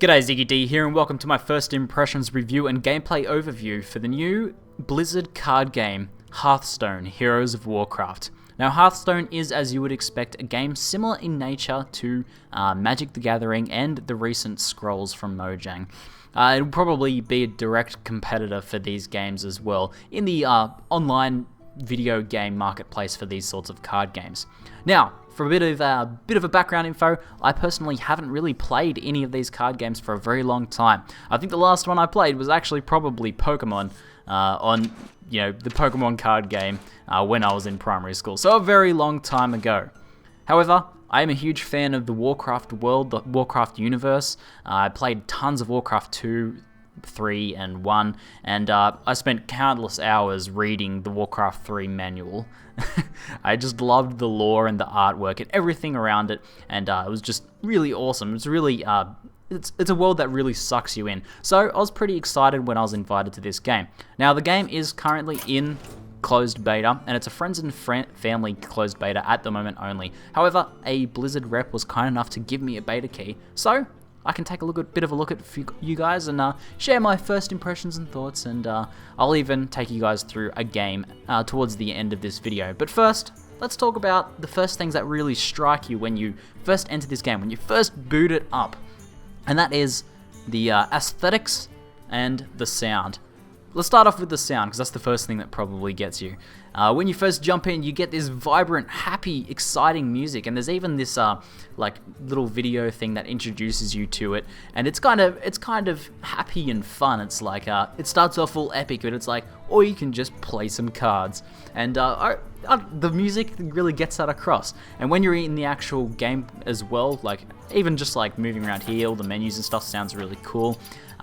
G'day, ZiggyD here, and welcome to my first impressions review and gameplay overview for the new Blizzard card game, HearthStone, Heroes of Warcraft. Now, HearthStone is, as you would expect, a game similar in nature to Magic the Gathering and the recent Scrolls from Mojang. It'll probably be a direct competitor for these games as well in the online video game marketplace for these sorts of card games. Now, for a bit of a background info, I personally haven't really played any of these card games for a very long time. I think the last one I played was actually probably Pokemon on the Pokemon card game when I was in primary school, so a very long time ago. However, I am a huge fan of the WarCraft world, the WarCraft universe. I played tons of WarCraft 2, 3, and 1, and I spent countless hours reading the WarCraft 3 manual. I just loved the lore and the artwork and everything around it, and it was just really awesome. It's really it's a world that really sucks you in. So I was pretty excited when I was invited to this game. Now, the game is currently in closed beta, and it's a friends and family closed beta at the moment only. However, a Blizzard rep was kind enough to give me a beta key, so I can take a bit of a look at you guys and share my first impressions and thoughts, and I'll even take you guys through a game towards the end of this video. But first, let's talk about the first things that really strike you when you first enter this game, when you first boot it up, and that is the aesthetics and the sound. Let's start off with the sound, because that's the first thing that probably gets you. When you first jump in, you get this vibrant, happy, exciting music, and there's even this like little video thing that introduces you to it, and it's kind of happy and fun. It's like it starts off all epic, but it's like, or you can just play some cards, and the music really gets that across. And when you're in the actual game as well, like even just like moving around here, all the menus and stuff sounds really cool.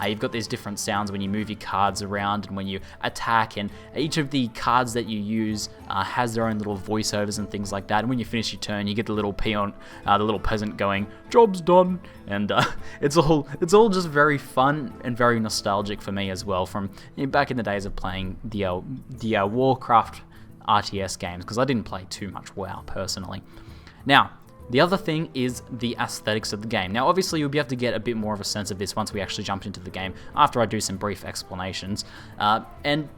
You've got these different sounds when you move your cards around and when you attack, and each of the cards that you use has their own little voiceovers and things like that. And when you finish your turn, you get the little peon, the little peasant going, "Job's done," and it's all just very fun and very nostalgic for me as well, from back in the days of playing the WarCraft RTS games, because I didn't play too much WoW personally. Now, the other thing is the aesthetics of the game. Now, obviously, you'll be able to get a bit more of a sense of this once we actually jump into the game, after I do some brief explanations. And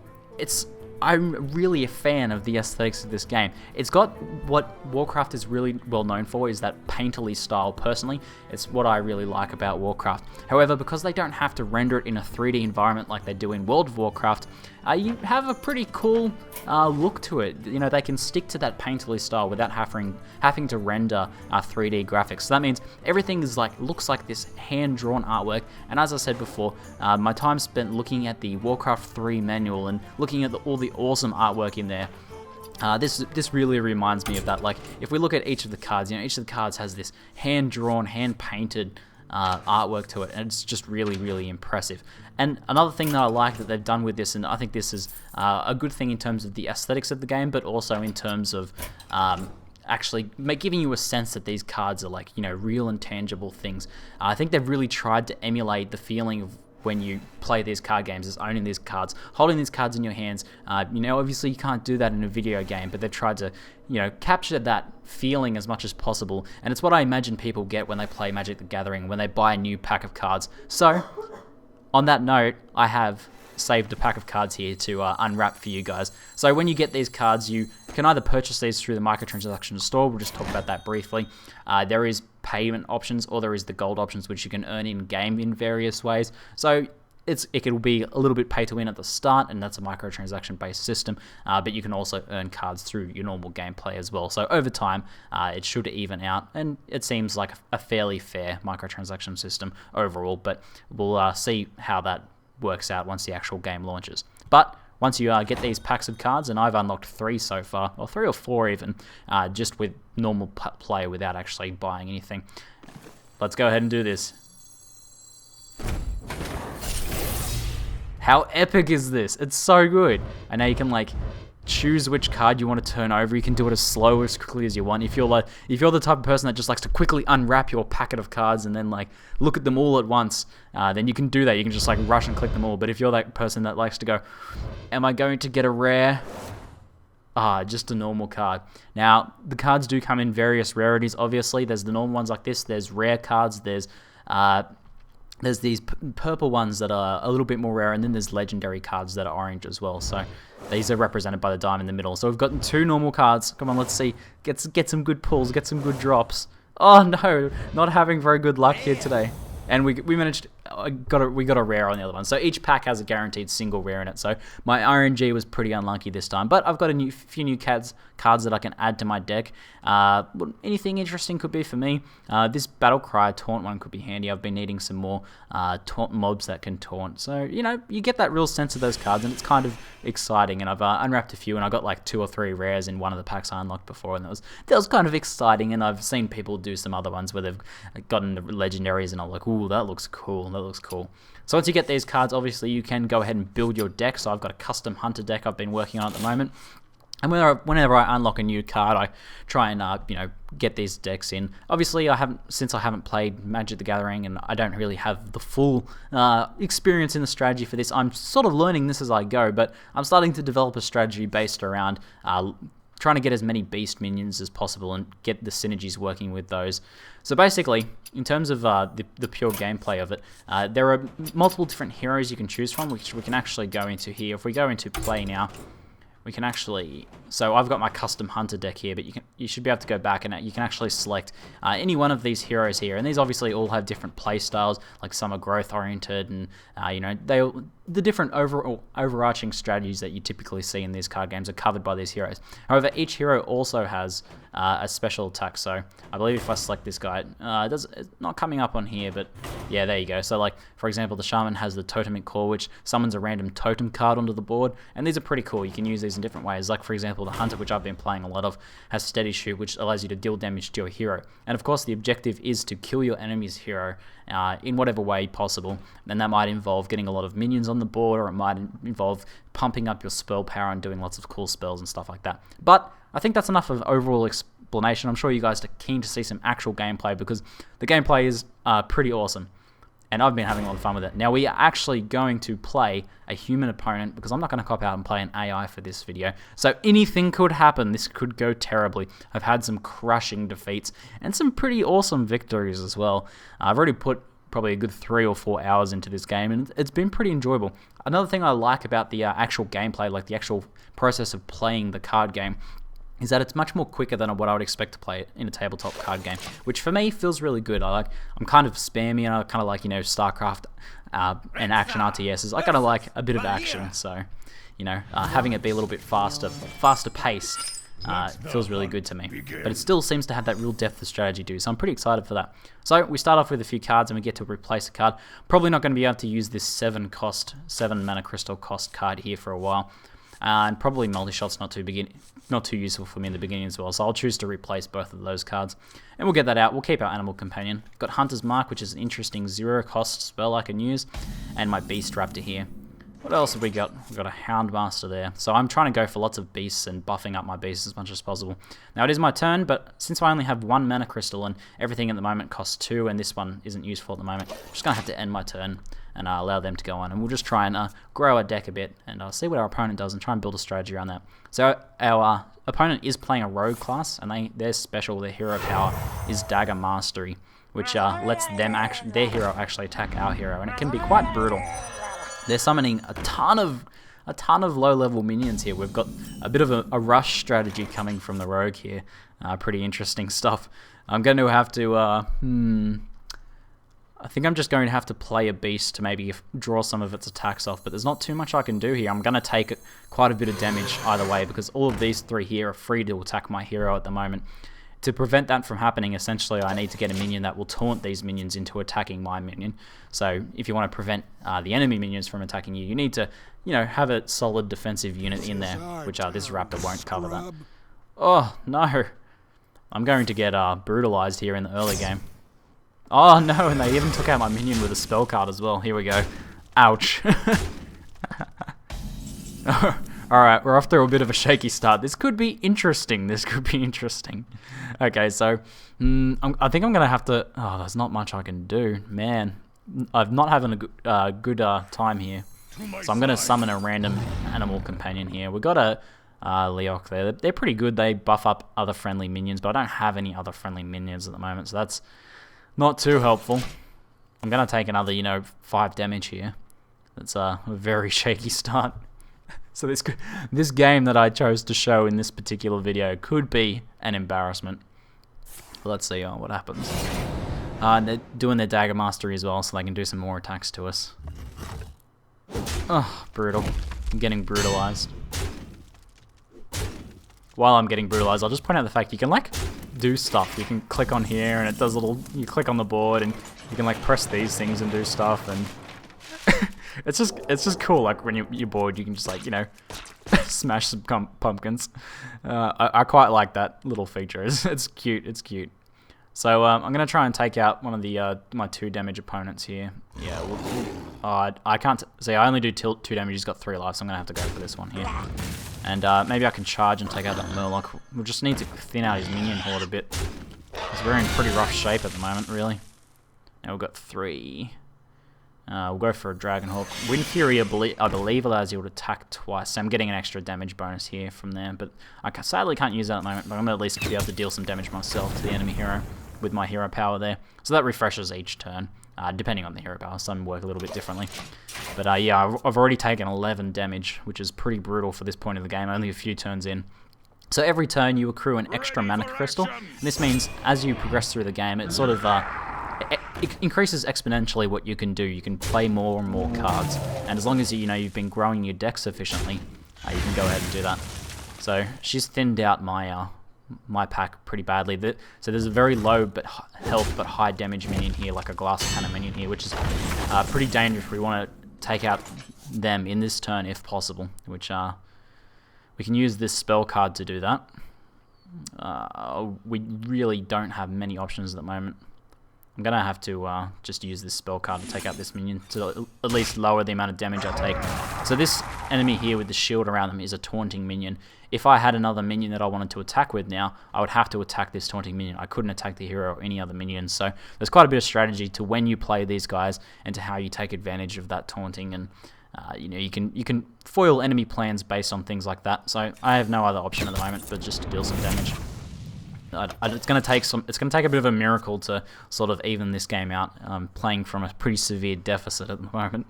I'm really a fan of the aesthetics of this game. It's got what Warcraft is really well known for, is that painterly style. Personally, it's what I really like about Warcraft. However, because they don't have to render it in a 3D environment like they do in World of Warcraft, you have a pretty cool look to it. You know, they can stick to that painterly style without having to render 3D graphics. So that means everything is looks like this hand-drawn artwork. And as I said before, my time spent looking at the Warcraft 3 manual and looking at all the awesome artwork in there. This really reminds me of that. Like, if we look at each of the cards, each of the cards has this hand-drawn, hand-painted artwork to it, and it's just really, really impressive. And another thing that I like that they've done with this, and I think this is a good thing in terms of the aesthetics of the game, but also in terms of actually giving you a sense that these cards are real and tangible things. I think they've really tried to emulate the feeling of when you play these card games, is owning these cards, holding these cards in your hands. Obviously you can't do that in a video game, but they've tried to, capture that feeling as much as possible. And it's what I imagine people get when they play Magic the Gathering, when they buy a new pack of cards. So, on that note, I have saved a pack of cards here to unwrap for you guys. So when you get these cards, you can either purchase these through the microtransaction store. We'll just talk about that briefly. There is payment options, or there is the gold options, which you can earn in game in various ways. So it can be a little bit pay to win at the start, and that's a microtransaction based system, but you can also earn cards through your normal gameplay as well. So over time, it should even out, and it seems like a fairly fair microtransaction system overall, but we'll see how that works out once the actual game launches. But once you get these packs of cards, and I've unlocked 3 so far, or 3 or 4 even, just with normal play without actually buying anything. Let's go ahead and do this. How epic is this? It's so good. And now you can choose which card you want to turn over. You can do it as slow or as quickly as you want. If you're the type of person that just likes to quickly unwrap your packet of cards and then look at them all at once, then you can do that. You can just rush and click them all. But if you're that person that likes to go, am I going to get a rare? Just a normal card. Now, the cards do come in various rarities, obviously. There's the normal ones like this. There's rare cards. There's there's these purple ones that are a little bit more rare, and then there's legendary cards that are orange as well. So these are represented by the diamond in the middle. So we've got 2 normal cards. Come on, let's see. Get some good pulls, get some good drops. Oh no, not having very good luck here today. And we managed, we got a rare on the other one. So each pack has a guaranteed single rare in it. So my RNG was pretty unlucky this time. But I've got a few new cards that I can add to my deck. Anything interesting could be for me. This Battle Cry taunt one could be handy. I've been needing some more taunt mobs that can taunt. So, you know, you get that real sense of those cards, and it's kind of exciting. And I've unwrapped a few, and I got like 2 or 3 rares in one of the packs I unlocked before, and that was kind of exciting. And I've seen people do some other ones where they've gotten the legendaries, and I'm like, ooh, that looks cool. That looks cool. So once you get these cards, obviously you can go ahead and build your deck. So I've got a custom hunter deck I've been working on at the moment. And whenever I unlock a new card, I try and you know, get these decks in. Obviously, since I haven't played Magic the Gathering, and I don't really have the full experience in the strategy for this. I'm sort of learning this as I go, but I'm starting to develop a strategy based around trying to get as many beast minions as possible and get the synergies working with those. So basically, in terms of the pure gameplay of it, there are multiple different heroes you can choose from, which we can actually go into here. If we go into play now, we can actually, so I've got my custom hunter deck here, but you should be able to go back and you can actually select any one of these heroes here, and these obviously all have different play styles. Like some are growth oriented, and you know, the different overarching strategies that you typically see in these card games are covered by these heroes. However, each hero also has a special attack. So I believe if I select this guy, it's not coming up on here, but yeah, there you go. So like, for example, the Shaman has the Totemic Core, which summons a random totem card onto the board, and these are pretty cool. You can use these in different ways. Like, for example, the Hunter, which I've been playing a lot of, has Steady Shoot, which allows you to deal damage to your hero. And of course, the objective is to kill your enemy's hero in whatever way possible. And that might involve getting a lot of minions on the board, or it might involve pumping up your spell power and doing lots of cool spells and stuff like that. But I think that's enough of overall explanation. I'm sure you guys are keen to see some actual gameplay, because the gameplay is pretty awesome. And I've been having a lot of fun with it. Now, we are actually going to play a human opponent, because I'm not going to cop out and play an AI for this video. So anything could happen. This could go terribly. I've had some crushing defeats and some pretty awesome victories as well. I've already put probably a good 3 or 4 hours into this game, and it's been pretty enjoyable. Another thing I like about the actual gameplay, like the actual process of playing the card game, is that it's much more quicker than what I would expect to play it in a tabletop card game, which for me feels really good. I'm kind of spammy, and I kind of like, you know, StarCraft and action RTSs. I kind of like a bit of action, so, you know, having it be a little bit faster paced feels really good to me. But it still seems to have that real depth of strategy too, so I'm pretty excited for that. So we start off with a few cards, and we get to replace a card. Probably not going to be able to use this 7 mana crystal cost card here for a while. And probably multi-shot's not too useful for me in the beginning as well, so I'll choose to replace both of those cards. And we'll get that out. We'll keep our Animal Companion. Got Hunter's Mark, which is an interesting 0-cost spell I can use, and my Beast Raptor here. What else have we got? We've got a Houndmaster there. So I'm trying to go for lots of beasts and buffing up my beasts as much as possible. Now, it is my turn, but since I only have 1 mana crystal and everything at the moment costs 2, and this one isn't useful at the moment, I'm just going to have to end my turn and allow them to go on. And we'll just try and grow our deck a bit and see what our opponent does and try and build a strategy around that. So our opponent is playing a rogue class, and their special, their hero power, is Dagger Mastery, which lets their hero actually attack our hero, and it can be quite brutal. They're summoning a ton of low-level minions here. We've got a bit of a rush strategy coming from the rogue here. Pretty interesting stuff. I'm going to have to... I think I'm just going to have to play a beast to maybe draw some of its attacks off, but there's not too much I can do here. I'm going to take quite a bit of damage either way, because all of these 3 here are free to attack my hero at the moment. To prevent that from happening, essentially, I need to get a minion that will taunt these minions into attacking my minion. So if you want to prevent the enemy minions from attacking you, you need to, you know, have a solid defensive unit in there, which this Raptor won't cover that. Oh, no. I'm going to get brutalized here in the early game. Oh, no, and they even took out my minion with a spell card as well. Here we go. Ouch. Alright, we're off to a bit of a shaky start. This could be interesting. Okay, so I think I'm going to have to... Oh, there's not much I can do. Man, I'm not having a good time here. So I'm going to summon a random Animal Companion here. We've got a Leok there. They're pretty good. They buff up other friendly minions, but I don't have any other friendly minions at the moment, so that's not too helpful. I'm going to take another, you know, 5 damage here. That's a very shaky start. So this game that I chose to show in this particular video could be an embarrassment. But let's see what happens. They're doing their dagger mastery as well, so they can do some more attacks to us. Oh, brutal. I'm getting brutalized. While I'm getting brutalized, I'll just point out the fact you can, like, do stuff. You can click on here and it does you click on the board and you can, like, press these things and do stuff, and it's just cool. Like, when you're bored, you can just, like, you know, smash some pumpkins. I quite like that little feature. It's cute. It's cute. So I'm gonna try and take out one of the my 2 damage opponents here. Yeah, I can't see. I only do 2 damage. He's got 3 lives, so I'm gonna have to go for this one here. And maybe I can charge and take out that Murloc. We'll just need to thin out his minion horde a bit, because we're in pretty rough shape at the moment, really. Now we've got 3. We'll go for a Dragonhawk. Wind Fury, I believe, allows you to attack twice. So I'm getting an extra damage bonus here from there, but I sadly can't use that at the moment. But I'm gonna at least be able to deal some damage myself to the enemy hero with my hero power there. So that refreshes each turn, depending on the hero power. Some work a little bit differently. But yeah, I've already taken 11 damage, which is pretty brutal for this point of the game, only a few turns in. So every turn you accrue an extra mana crystal, and this means as you progress through the game, it sort of it increases exponentially what you can do. You can play more and more cards, and as long as you've been growing your deck sufficiently, you can go ahead and do that. So she's thinned out my pack pretty badly. So there's a very low health but high damage minion here, like a glass cannon minion here, which is pretty dangerous. We want to take out them in this turn if possible, which we can use this spell card to do that. We really don't have many options at the moment. I'm going to have to just use this spell card to take out this minion to at least lower the amount of damage I take. So this enemy here with the shield around them is a taunting minion. If I had another minion that I wanted to attack with now, I would have to attack this taunting minion. I couldn't attack the hero or any other minions. So there's quite a bit of strategy to when you play these guys and to how you take advantage of that taunting. And you can foil enemy plans based on things like that. So I have no other option at the moment but just to deal some damage. It's going to take a bit of a miracle to sort of even this game out. I'm playing from a pretty severe deficit at the moment.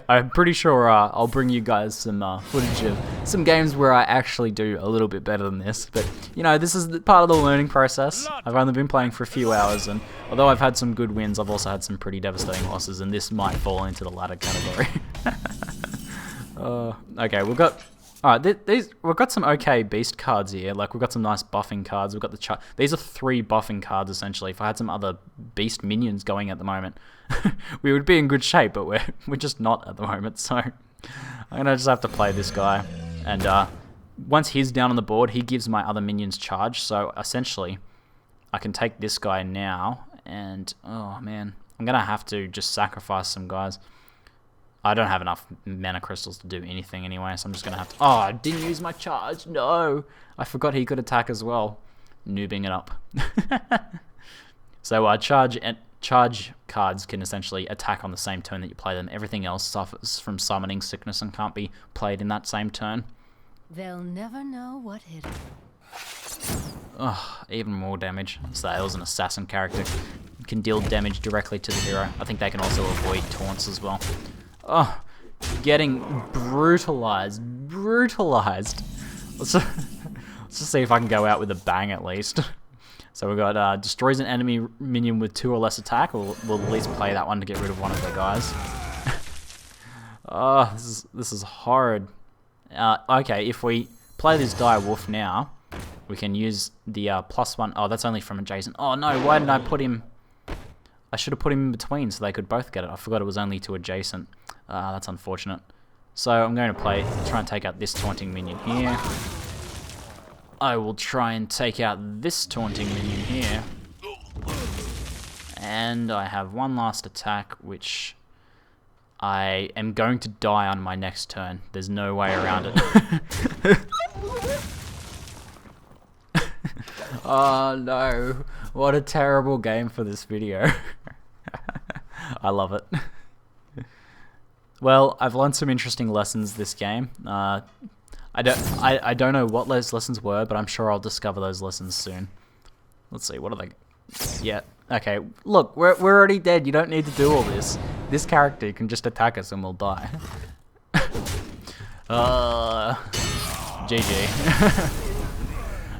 I'm pretty sure I'll bring you guys some footage of some games where I actually do a little bit better than this. But this is part of the learning process. I've only been playing for a few hours, and although I've had some good wins, I've also had some pretty devastating losses, and this might fall into the latter category. Okay, we've got. Alright, we've got some okay beast cards here. Like, we've got some nice buffing cards. We've got these are 3 buffing cards, essentially. If I had some other beast minions going at the moment, we would be in good shape, but we're just not at the moment. So I'm going to just have to play this guy. And once he's down on the board, he gives my other minions charge. So essentially, I can take this guy now. And, oh man, I'm going to have to just sacrifice some guys. I don't have enough mana crystals to do anything anyway, so I'm just going to have to... Oh, I didn't use my charge. No. I forgot he could attack as well. Noobing it up. So charge cards can essentially attack on the same turn that you play them. Everything else suffers from summoning sickness and can't be played in that same turn. They'll never know what hit them. Oh, even more damage. Sale's an assassin character. Can deal damage directly to the hero. I think they can also avoid taunts as well. Oh, getting brutalized. Let's just see if I can go out with a bang at least. So we've got destroys an enemy minion with 2 or less attack. We'll at least play that one to get rid of one of their guys. Oh, this is horrid. Okay, if we play this dire wolf now, we can use the +1. Oh, that's only from adjacent. Oh no, why didn't I put him? I should have put him in between so they could both get it. I forgot it was only to adjacent. That's unfortunate. So I'm going to try and take out this taunting minion here. I will try and take out this taunting minion here. And I have one last attack, which I am going to die on my next turn. There's no way around it. Oh no, what a terrible game for this video. I love it. Well, I've learned some interesting lessons this game. I don't know what those lessons were, but I'm sure I'll discover those lessons soon. Let's see, what are they? Yeah. Okay. Look, we're already dead. You don't need to do all this. This character can just attack us and we'll die. GG.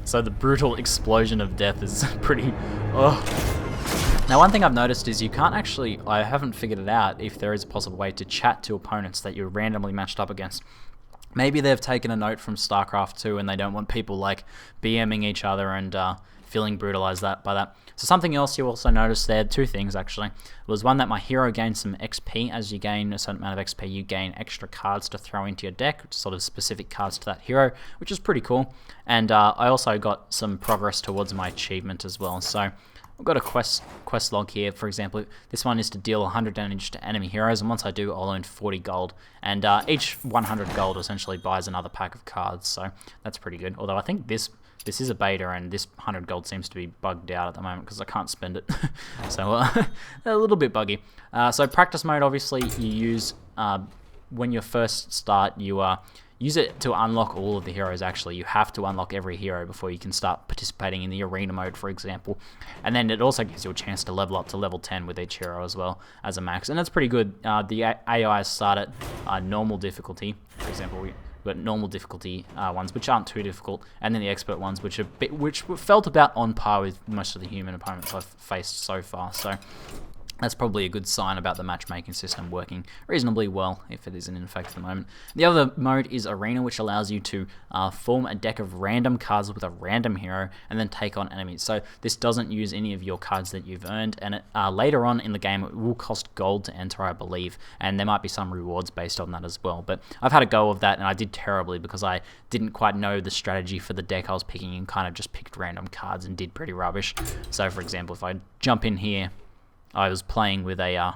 So the brutal explosion of death is pretty... Now one thing I've noticed is you can't actually... I haven't figured it out if there is a possible way to chat to opponents that you're randomly matched up against. Maybe they've taken a note from StarCraft 2 and they don't want people like BMing each other and feeling brutalized by that. So something else you also noticed there, two things actually, was one that my hero gained some XP. As you gain a certain amount of XP, you gain extra cards to throw into your deck, sort of specific cards to that hero, which is pretty cool. And I also got some progress towards my achievement as well. So I've got a quest log here, for example. This one is to deal 100 damage to enemy heroes, and once I do, I'll earn 40 gold. And each 100 gold essentially buys another pack of cards, so that's pretty good. Although I think this is a beta, and this 100 gold seems to be bugged out at the moment because I can't spend it. So a little bit buggy. So practice mode, obviously, you use when you first start, you use it to unlock all of the heroes. Actually, you have to unlock every hero before you can start participating in the arena mode, for example. And then it also gives you a chance to level up to level 10 with each hero as well as a max, and that's pretty good. The AI start at normal difficulty, for example. We've got normal difficulty ones, which aren't too difficult, and then the expert ones, which felt about on par with most of the human opponents I've faced so far. So that's probably a good sign about the matchmaking system working reasonably well, if it isn't in effect at the moment. The other mode is Arena, which allows you to form a deck of random cards with a random hero and then take on enemies. So this doesn't use any of your cards that you've earned, and later on in the game it will cost gold to enter, I believe, and there might be some rewards based on that as well. But I've had a go of that, and I did terribly because I didn't quite know the strategy for the deck I was picking and kind of just picked random cards and did pretty rubbish. So for example, if I jump in here, I was playing with a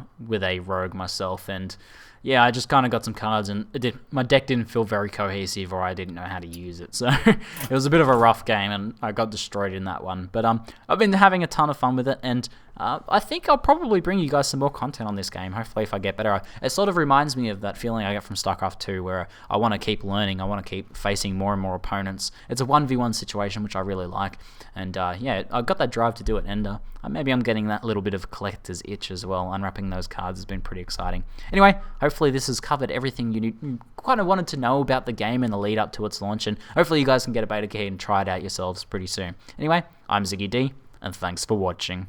rogue myself, and yeah, I just kind of got some cards, and my deck didn't feel very cohesive, or I didn't know how to use it, so it was a bit of a rough game, and I got destroyed in that one. But I've been having a ton of fun with it, and I think I'll probably bring you guys some more content on this game, hopefully if I get better. It sort of reminds me of that feeling I get from StarCraft 2, where I want to keep learning, I want to keep facing more and more opponents. It's a 1v1 situation, which I really like, and yeah, I've got that drive to do it, and maybe I'm getting that little bit of collector's itch as well. Unwrapping those cards has been pretty exciting. Anyway, hopefully this has covered everything you kind of wanted to know about the game in the lead up to its launch, and hopefully you guys can get a beta key and try it out yourselves pretty soon. Anyway, I'm ZiggyD, and thanks for watching.